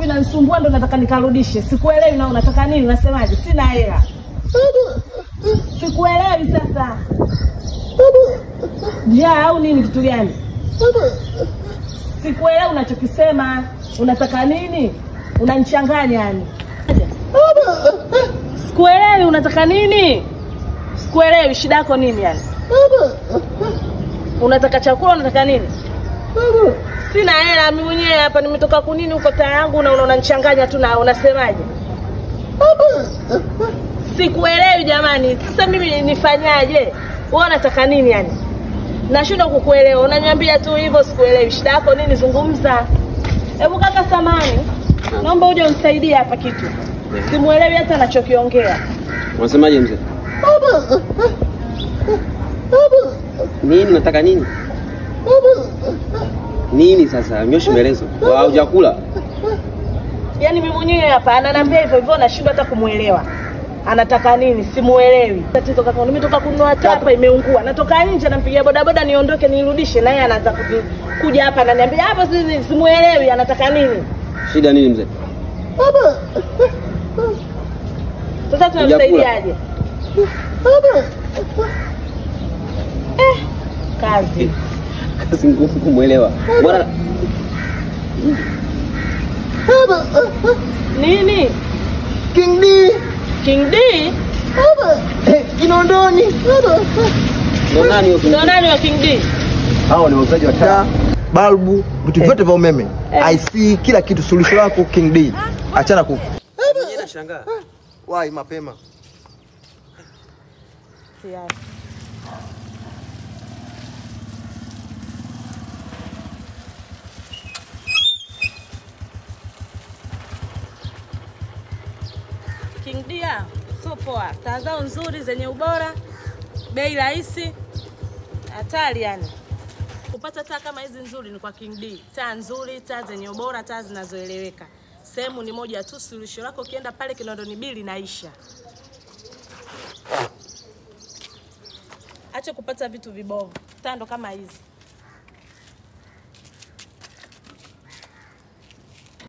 vinanisumbua ndo nataka nikarudishe. Sikuelewi na unataka nini? Unasemaje? Sina hela. Sikuelewi sasa. Njaa au nini, kitu gani? Sikuelewi unachokisema. Unataka nini? Unanichanganya yani. Sikuelewi unataka nini? Sikuelewi shida yako nini yani? Unataka chakula, unataka nini? Sina hela mimi mwenyewe hapa nimetoka kunini huko taa yangu na unanichanganya tu na unasemaje? Sikuelewi jamani. Sasa mimi nifanyaje? Wewe unataka nini yani? Nashindwa kukuelewa. Unaniambia tu hivyo sikuelewi. Shida yako nini? Zungumza. Hebu kaka samani. Naomba uje unisaidie hapa kitu. Simuelewi hata anachokiongea. Unasemaje mzee? Nini unataka nini? Nini sasa? Nyoshi maelezo. Au chakula? Yaani mimi mwenyewe hapa ananiambia hivyo hivyo nashindwa hata kumuelewa. Anataka nini? Simuelewi. Tatizo kaka nimetoka kununua hapa imeungua. Natoka nje nampigia bodaboda niondoke nirudishe naye anaanza kuja hapa ananiambia hapa simuelewi anataka nini? Shida nini mzee? Sasa tunamsaidiaje? Kazi. Kazi ngumu kumuelewa. Bora nini? King D. King D? Kinondoni. Ndo nani wa King D? Hao ni wauzaji wa taa, balbu, vitu vyote vya umeme. IC, kila kitu, suluhisho lako King D. Achana kuku. mwenyewe nashangaa. Wai mapema. Siasa. King D so poa. Taa zao nzuri zenye ubora, bei rahisi, hatari yani. Kupata taa kama hizi nzuri ni kwa King D. Taa nzuri, taa zenye ubora, taa zinazoeleweka. Sehemu ni moja tu, suluhisho lako ukienda pale Kinondoni bili naisha. Acha kupata vitu vibovu. Taa ndo kama hizi.